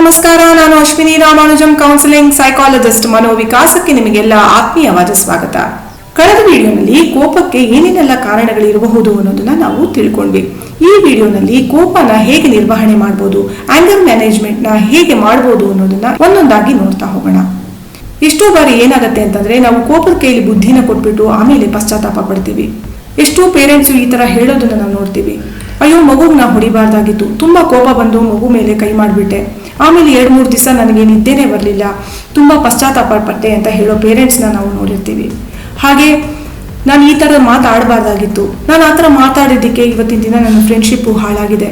ನಮಸ್ಕಾರ. ನಾನು Ashwini Ramanujam, counselling psychologist. ಮನೋವಿಕಾಸಕ್ಕೆ ನಿಮಗೆಲ್ಲ ಆತ್ಮೀಯವಾದ ಸ್ವಾಗತ. ಕಳೆದ ವಿಡಿಯೋನಲ್ಲಿ ಕೋಪಕ್ಕೆ ಏನೇನೆಲ್ಲ ಕಾರಣಗಳಿರಬಹುದು ಅನ್ನೋದನ್ನ ನಾವು ತಿಳ್ಕೊಂಡ್ವಿ. ಈ ವಿಡಿಯೋನಲ್ಲಿ ಕೋಪನ ಹೇಗೆ ನಿರ್ವಹಣೆ ಮಾಡಬಹುದು, ಆಂಗರ್ ಮ್ಯಾನೇಜ್ಮೆಂಟ್ ನ ಹೇಗೆ ಮಾಡಬಹುದು ಅನ್ನೋದನ್ನ ಒಂದೊಂದಾಗಿ ನೋಡ್ತಾ ಹೋಗೋಣ. ಎಷ್ಟೋ ಬಾರಿ ಏನಾಗುತ್ತೆ ಅಂತಂದ್ರೆ, ನಾವು ಕೋಪದ ಕೈಯಲ್ಲಿ ಬುದ್ಧಿನ ಕೊಟ್ಬಿಟ್ಟು ಆಮೇಲೆ ಪಶ್ಚಾತ್ತಾಪ ಪಡ್ತೀವಿ. ಎಷ್ಟೋ ಪೇರೆಂಟ್ಸು ಈ ತರ ಹೇಳೋದನ್ನ ನಾವು ನೋಡ್ತೀವಿ. ಅಯ್ಯೋ, ಮಗುಗೆ ನಾ ಹೊಡಿಬಾರ್ದಾಗಿತ್ತು, ತುಂಬಾ ಕೋಪ ಬಂದು ಮಗು ಮೇಲೆ ಕೈ ಮಾಡಿಬಿಟ್ಟೆ, ಆಮೇಲೆ 2-3 ದಿವಸ ನನಗೆ ನಿದ್ದೆನೇ ಬರಲಿಲ್ಲ, ತುಂಬಾ ಪಶ್ಚಾತ್ತಾಪ ಪಟ್ಟೆ ಅಂತ ಹೇಳೋ ಪೇರೆಂಟ್ಸ್ನ ನಾವು ನೋಡಿರ್ತೀವಿ. ಹಾಗೆ ನಾನು ಈ ಥರ ಮಾತಾಡಬಾರ್ದಾಗಿತ್ತು, ನಾನು ಆ ಥರ ಮಾತಾಡಿದ್ದಕ್ಕೆ ಇವತ್ತಿನ ದಿನ ನನ್ನ ಫ್ರೆಂಡ್ಶಿಪ್ಪು ಹಾಳಾಗಿದೆ,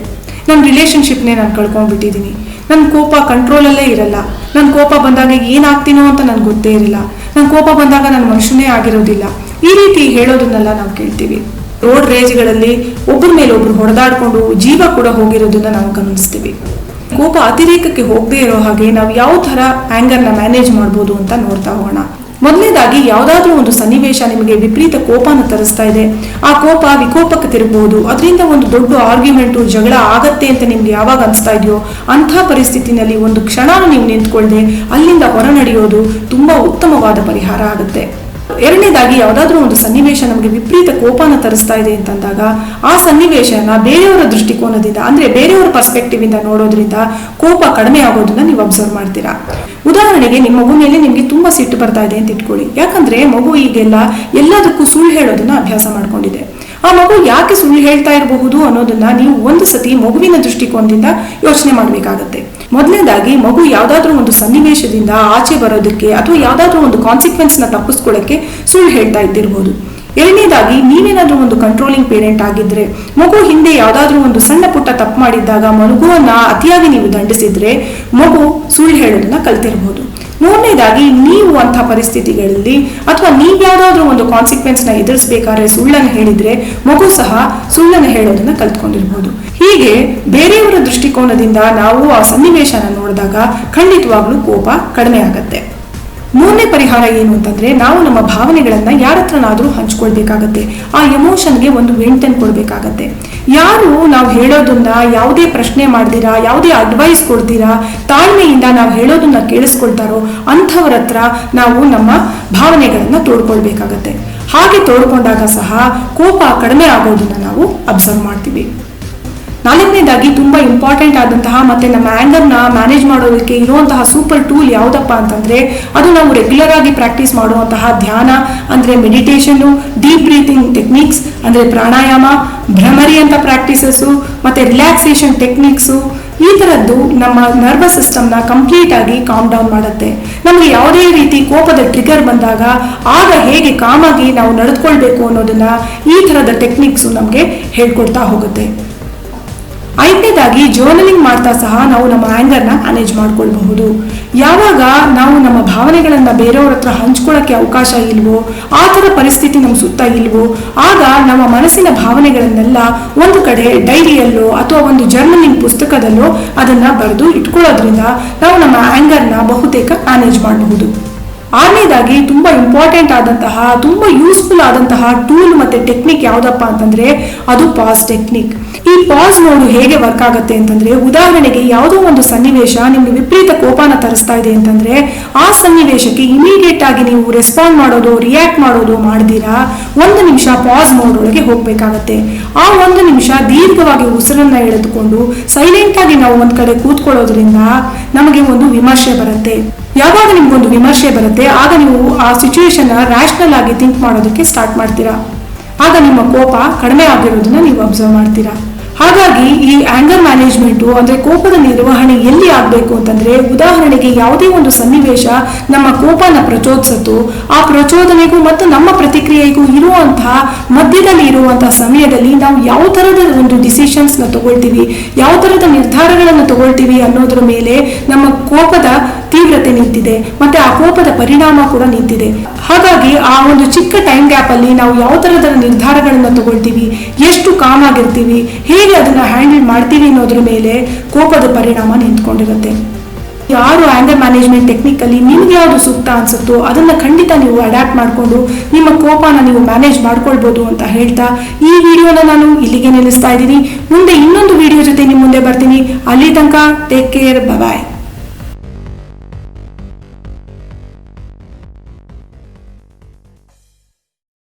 ನನ್ನ ರಿಲೇಷನ್ಶಿಪ್ನೇ ನಾನು ಕಳ್ಕೊಂಡ್ಬಿಟ್ಟಿದ್ದೀನಿ, ನನ್ನ ಕೋಪ ಕಂಟ್ರೋಲಲ್ಲೇ ಇರಲ್ಲ, ನನ್ನ ಕೋಪ ಬಂದಾಗ ಏನಾಗ್ತೀನೋ ಅಂತ ನನಗೆ ಗೊತ್ತೇ ಇರಲ್ಲ, ನನ್ನ ಕೋಪ ಬಂದಾಗ ನನ್ನ ಮನುಷ್ಯನೇ ಆಗಿರೋದಿಲ್ಲ, ಈ ರೀತಿ ಹೇಳೋದನ್ನೆಲ್ಲ ನಾವು ಕೇಳ್ತೀವಿ. ರೋಡ್ ರೇಜ್ಗಳಲ್ಲಿ ಒಬ್ಬರ ಮೇಲೆ ಒಬ್ರು ಹೊಡೆದಾಡ್ಕೊಂಡು ಜೀವ ಕೂಡ ಹೋಗಿರೋದನ್ನ ನಾವು ಗಮನಿಸ್ತೀವಿ. ಕೋಪ ಅತಿರೇಕಕ್ಕೆ ಹೋಗದೆ ಇರೋ ಹಾಗೆ ನಾವು ಯಾವ ಥರ ಆಂಗರ್ನ ಮ್ಯಾನೇಜ್ ಮಾಡ್ಬೋದು ಅಂತ ನೋಡ್ತಾ ಹೋಗೋಣ. ಮೊದಲನೇದಾಗಿ, ಯಾವುದಾದ್ರೂ ಒಂದು ಸನ್ನಿವೇಶ ನಿಮಗೆ ವಿಪರೀತ ಕೋಪನ ತರಿಸ್ತಾ ಇದೆ, ಆ ಕೋಪ ವಿಕೋಪಕ್ಕೆ ತಿರುಗಬಹುದು, ಅದರಿಂದ ಒಂದು ದೊಡ್ಡ ಆರ್ಗ್ಯುಮೆಂಟು ಜಗಳ ಆಗತ್ತೆ ಅಂತ ನಿಮ್ಗೆ ಯಾವಾಗ ಅನಿಸ್ತಾ ಇದೆಯೋ ಅಂಥ ಪರಿಸ್ಥಿತಿನಲ್ಲಿ ಒಂದು ಕ್ಷಣ ನೀವು ನಿಂತ್ಕೊಳ್ಳದೆ ಅಲ್ಲಿಂದ ಹೊರ ನಡೆಯೋದು ತುಂಬಾ ಉತ್ತಮವಾದ ಪರಿಹಾರ ಆಗುತ್ತೆ. ಎರಡನೇದಾಗಿ, ಯಾವುದಾದ್ರೂ ಒಂದು ಸನ್ನಿವೇಶ ನಮಗೆ ವಿಪರೀತ ಕೋಪನ ತರಿಸ್ತಾ ಇದೆ ಅಂತಂದಾಗ ಆ ಸನ್ನಿವೇಶನ ಬೇರೆಯವರ ದೃಷ್ಟಿಕೋನದಿಂದ, ಅಂದ್ರೆ ಬೇರೆಯವರ ಪರ್ಸ್ಪೆಕ್ಟಿವ್ ಇಂದ ನೋಡೋದ್ರಿಂದ ಕೋಪ ಕಡಿಮೆ ಆಗೋದನ್ನ ನೀವು ಅಬ್ಸರ್ವ್ ಮಾಡ್ತೀರಾ. ಉದಾಹರಣೆಗೆ, ನಿಮ್ಮ ಮಗು ಮೇಲೆ ನಿಮ್ಗೆ ತುಂಬಾ ಸಿಟ್ಟು ಬರ್ತಾ ಇದೆ ಅಂತ ಇಟ್ಕೊಳ್ಳಿ. ಯಾಕಂದ್ರೆ ಮಗು ಈಗೆಲ್ಲ ಎಲ್ಲದಕ್ಕೂ ಸುಳ್ಳು ಹೇಳೋದನ್ನ ಅಭ್ಯಾಸ ಮಾಡ್ಕೊಂಡಿದೆ. ಆ ಮಗು ಯಾಕೆ ಸುಳ್ಳು ಹೇಳ್ತಾ ಇರಬಹುದು ಅನ್ನೋದನ್ನ ನೀವು ಒಂದು ಸತಿ ಮಗುವಿನ ದೃಷ್ಟಿಕೋನದಿಂದ ಯೋಚನೆ ಮಾಡ್ಬೇಕಾಗತ್ತೆ. ಮೊದಲನೇದಾಗಿ, ಮಗು ಯಾವ್ದಾದ್ರೂ ಒಂದು ಸನ್ನಿವೇಶದಿಂದ ಆಚೆ ಬರೋದಕ್ಕೆ ಅಥವಾ ಯಾವ್ದಾದ್ರೂ ಒಂದು ಕಾನ್ಸಿಕ್ವೆನ್ಸ್ ನ ತಪ್ಪಿಸ್ಕೊಳ್ಳಕ್ಕೆ ಸುಳ್ಳು ಹೇಳ್ತಾ ಇದ್ದಿರಬಹುದು. ಎರಡನೇದಾಗಿ, ನೀವೇನಾದ್ರೂ ಒಂದು ಕಂಟ್ರೋಲಿಂಗ್ ಪೇರೆಂಟ್ ಆಗಿದ್ರೆ, ಮಗು ಹಿಂದೆ ಯಾವ್ದಾದ್ರೂ ಒಂದು ಸಣ್ಣ ಪುಟ್ಟ ತಪ್ಪು ಮಾಡಿದ್ದಾಗ ಮಗುವನ್ನ ಅತಿಯಾಗಿ ನೀವು ದಂಡಿಸಿದ್ರೆ ಮಗು ಸುಳ್ಳು ಹೇಳೋದನ್ನ ಕಲ್ತಿರಬಹುದು. ಮೂರನೇದಾಗಿ, ನೀವು ಅಂಥ ಪರಿಸ್ಥಿತಿಗಳಲ್ಲಿ ಅಥವಾ ನೀವ್ಯಾವುದಾದ್ರೂ ಒಂದು ಕಾನ್ಸಿಕ್ವೆನ್ಸ್ ನ ಎದುರಿಸಬೇಕಾದ್ರೆ ಸುಳ್ಳನ್ನು ಹೇಳಿದ್ರೆ ಮಗು ಸಹ ಸುಳ್ಳನ್ನು ಹೇಳೋದನ್ನ ಕಲ್ತ್ಕೊಂಡಿರ್ಬೋದು. ಹೀಗೆ ಬೇರೆಯವರ ದೃಷ್ಟಿಕೋನದಿಂದ ನಾವು ಆ ಸನ್ನಿವೇಶನ ನೋಡಿದಾಗ ಖಂಡಿತವಾಗ್ಲೂ ಕೋಪ ಕಡಿಮೆ ಆಗತ್ತೆ. ಮೂರನೇ ಪರಿಹಾರ ಏನು ಅಂತಂದ್ರೆ, ನಾವು ನಮ್ಮ ಭಾವನೆಗಳನ್ನ ಯಾರ ಹತ್ರನಾದ್ರೂ ಹಂಚ್ಕೊಳ್ಬೇಕಾಗತ್ತೆ. ಆ ಎಮೋಷನ್ಗೆ ಒಂದು ವೆಂಟನ್ ಕೊಡ್ಬೇಕಾಗತ್ತೆ. ಯಾರು ನಾವು ಹೇಳೋದನ್ನ ಯಾವುದೇ ಪ್ರಶ್ನೆ ಮಾಡ್ದಿರಾ, ಯಾವುದೇ ಅಡ್ವೈಸ್ ಕೊಡ್ತೀರಾ, ತಾಳ್ಮೆಯಿಂದ ನಾವು ಹೇಳೋದನ್ನ ಕೇಳಿಸ್ಕೊಳ್ತಾರೋ ಅಂಥವ್ರ ಹತ್ರ ನಾವು ನಮ್ಮ ಭಾವನೆಗಳನ್ನ ತೋಡ್ಕೊಳ್ಬೇಕಾಗತ್ತೆ. ಹಾಗೆ ತೋಡ್ಕೊಂಡಾಗ ಸಹ ಕೋಪ ಕಡಿಮೆ ಆಗೋದನ್ನ ನಾವು ಅಬ್ಸರ್ವ್ ಮಾಡ್ತೀವಿ. ನಾಲ್ಕನೇದಾಗಿ, ತುಂಬಾ ಇಂಪಾರ್ಟೆಂಟ್ ಆದಂತಹ ಮತ್ತೆ ನಮ್ಮ ಆಂಗರ್ನ ಮ್ಯಾನೇಜ್ ಮಾಡೋದಕ್ಕೆ ಇರುವಂತಹ ಸೂಪರ್ ಟೂಲ್ ಯಾವುದಪ್ಪ ಅಂತಂದ್ರೆ, ಅದು ನಾವು ರೆಗ್ಯುಲರ್ ಆಗಿ ಪ್ರಾಕ್ಟೀಸ್ ಮಾಡುವಂತಹ ಧ್ಯಾನ ಅಂದ್ರೆ ಮೆಡಿಟೇಷನ್, ಡೀಪ್ ಬ್ರೀತಿಂಗ್ ಟೆಕ್ನಿಕ್ಸ್ ಅಂದ್ರೆ ಪ್ರಾಣಾಯಾಮ, ಭ್ರಮರಿ ಅಂತ ಪ್ರಾಕ್ಟೀಸಸ್ಸು, ಮತ್ತೆ ರಿಲ್ಯಾಕ್ಸೇಷನ್ ಟೆಕ್ನಿಕ್ಸು. ಈ ತರದ್ದು ನಮ್ಮ ನರ್ವಸ್ ಸಿಸ್ಟಮ್ನ ಕಂಪ್ಲೀಟ್ ಆಗಿ ಕಾಮ್ ಡೌನ್ ಮಾಡುತ್ತೆ. ನಮಗೆ ಯಾವುದೇ ರೀತಿ ಕೋಪದ ಟ್ರಿಗರ್ ಬಂದಾಗ ಆಗ ಹೇಗೆ ಕಾಮಾಗಿ ನಾವು ನಡೆದುಕೊಳ್ಬೇಕು ಅನ್ನೋದನ್ನ ಈ ತರದ ಟೆಕ್ನಿಕ್ಸು ನಮಗೆ ಹೇಳ್ಕೊಡ್ತಾ ಹೋಗುತ್ತೆ. ಐದನೇದಾಗಿ, ಜರ್ನಲಿಂಗ್ ಮಾಡ್ತಾ ಸಹ ನಾವು ನಮ್ಮ ಆಂಗರ್ನ ಮ್ಯಾನೇಜ್ ಮಾಡ್ಕೊಳ್ಬಹುದು. ಯಾವಾಗ ನಾವು ನಮ್ಮ ಭಾವನೆಗಳನ್ನ ಬೇರೆಯವ್ರ ಹತ್ರ ಹಂಚ್ಕೊಳ್ಳೋಕೆ ಅವಕಾಶ ಇಲ್ವೋ, ಆ ಥರ ಪರಿಸ್ಥಿತಿ ನಮ್ಮ ಸುತ್ತ ಇಲ್ವೋ, ಆಗ ನಮ್ಮ ಮನಸ್ಸಿನ ಭಾವನೆಗಳನ್ನೆಲ್ಲ ಒಂದು ಕಡೆ ಡೈರಿಯಲ್ಲೋ ಅಥವಾ ಒಂದು ಜರ್ನಲಿಂಗ್ ಪುಸ್ತಕದಲ್ಲೋ ಅದನ್ನ ಬರೆದು ಇಟ್ಕೊಳ್ಳೋದ್ರಿಂದ ನಾವು ನಮ್ಮ ಆಂಗರ್ನ ಬಹುತೇಕ ಮ್ಯಾನೇಜ್ ಮಾಡಬಹುದು. ಆರನೇದಾಗಿ, ತುಂಬಾ ಇಂಪಾರ್ಟೆಂಟ್ ಆದಂತಹ ತುಂಬಾ ಯೂಸ್ಫುಲ್ ಆದಂತಹ ಟೂಲ್ ಮತ್ತೆ ಟೆಕ್ನಿಕ್ ಯಾವ್ದಪ್ಪ ಅಂತಂದ್ರೆ ಅದು ಪಾಸ್ ಟೆಕ್ನಿಕ್. ಈ ಪಾಸ್ ನೋಡು ಹೇಗೆ ವರ್ಕ್ ಆಗುತ್ತೆ ಅಂತಂದ್ರೆ, ಉದಾಹರಣೆಗೆ ಯಾವುದೋ ಒಂದು ಸನ್ನಿವೇಶ ನಿಮ್ಗೆ ವಿಪರೀತ ಕೋಪನ ತರಿಸ್ತಾ ಇದೆ ಅಂತಂದ್ರೆ ಆ ಸನ್ನಿವೇಶಕ್ಕೆ ಇಮಿಡಿಯೇಟ್ ಆಗಿ ನೀವು ರೆಸ್ಪಾಂಡ್ ಮಾಡೋದು, ರಿಯಾಕ್ಟ್ ಮಾಡೋದು ಮಾಡ್ದಿರಾ 1 ನಿಮಿಷ ಪಾಸ್ ಮೋಡ್ ಒಳಗೆ ಹೋಗ್ಬೇಕಾಗತ್ತೆ. ಆ 1 ನಿಮಿಷ ದೀರ್ಘವಾಗಿ ಉಸಿರನ್ನ ಎಳೆದುಕೊಂಡು ಸೈಲೆಂಟ್ ಆಗಿ ನಾವು ಒಂದ್ ಕಡೆ ಕೂತ್ಕೊಳ್ಳೋದ್ರಿಂದ ನಮಗೆ ಒಂದು ವಿಮರ್ಶೆ ಬರುತ್ತೆ. ಯಾವಾಗ ನಿಮ್ಗೊಂದು ವಿಮರ್ಶೆ ಬರುತ್ತೆ ಆಗ ನೀವು ಆ ಸಿಚುವೇಶನ್ ರ್ಯಾಷನಲ್ ಆಗಿ ಥಿಂಕ್ ಮಾಡೋದಕ್ಕೆ ಸ್ಟಾರ್ಟ್ ಮಾಡ್ತೀರಾ. ಆಗ ನಿಮ್ಮ ಕೋಪ ಕಡಿಮೆ ಆಗಿರೋದನ್ನ ನೀವು ಅಬ್ಸರ್ವ್ ಮಾಡ್ತೀರಾ. ಹಾಗಾಗಿ ಈ ಆಂಗರ್ ಮ್ಯಾನೇಜ್ಮೆಂಟು ಅಂದ್ರೆ ಕೋಪದ ನಿರ್ವಹಣೆ ಎಲ್ಲಿ ಆಗ್ಬೇಕು ಅಂತಂದ್ರೆ, ಉದಾಹರಣೆಗೆ ಯಾವುದೇ ಒಂದು ಸನ್ನಿವೇಶ ನಮ್ಮ ಕೋಪನ ಪ್ರಚೋದಿಸತ್ತು, ಆ ಪ್ರಚೋದನೆಗೂ ಮತ್ತು ನಮ್ಮ ಪ್ರತಿಕ್ರಿಯೆಗೂ ಇರುವಂತಹ ಮಧ್ಯದಲ್ಲಿ ಇರುವಂತಹ ಸಮಯದಲ್ಲಿ ನಾವು ಯಾವ ತರದ ಒಂದು ಡಿಸಿಷನ್ಸ್ ನ ತಗೊಳ್ತೀವಿ, ಯಾವ ತರದ ನಿರ್ಧಾರಗಳನ್ನು ತಗೊಳ್ತೀವಿ ಅನ್ನೋದ್ರ ಮೇಲೆ ನಮ್ಮ ಕೋಪದ ತೀವ್ರತೆ ನಿಂತಿದೆ, ಮತ್ತೆ ಆ ಕೋಪದ ಪರಿಣಾಮ ಕೂಡ ನಿಂತಿದೆ. ಹಾಗಾಗಿ ಆ ಒಂದು ಚಿಕ್ಕ ಟೈಮ್ ಗ್ಯಾಪ್ ಅಲ್ಲಿ ನಾವು ಯಾವ ತರದ ನಿರ್ಧಾರಗಳನ್ನ ತಗೊಳ್ತೀವಿ, ಎಷ್ಟು ಕಾಮ್ ಆಗಿರ್ತೀವಿ, ಹೇಗೆ ಅದನ್ನ ಹ್ಯಾಂಡಲ್ ಮಾಡ್ತೀವಿ ಅನ್ನೋದ್ರ ಮೇಲೆ ಕೋಪದ ಪರಿಣಾಮ ನಿಂತ್ಕೊಂಡಿರುತ್ತೆ. ಯಾರು ಆಂಗರ್ ಮ್ಯಾನೇಜ್ಮೆಂಟ್ ಟೆಕ್ನಿಕ್ ಅಲ್ಲಿ ನಿಮ್ಗೆ ಯಾವುದು ಸೂಕ್ತ ಅನ್ಸುತ್ತೋ ಅದನ್ನ ಖಂಡಿತ ನೀವು ಅಡಾಪ್ಟ್ ಮಾಡಿಕೊಂಡು ನಿಮ್ಮ ಕೋಪನ ನೀವು ಮ್ಯಾನೇಜ್ ಮಾಡ್ಕೊಳ್ಬಹುದು ಅಂತ ಹೇಳ್ತಾ ಈ ವಿಡಿಯೋನ ನಾನು ಇಲ್ಲಿಗೆ ನಿಲ್ಲಿಸ್ತಾ ಇದ್ದೀನಿ. ಮುಂದೆ ಇನ್ನೊಂದು ವಿಡಿಯೋ ಜೊತೆ ನಿಮ್ಮ ಮುಂದೆ ಬರ್ತೀನಿ. ಅಲ್ಲಿ ತನಕ ಟೇಕ್ ಕೇರ್, ಬಾಯ್.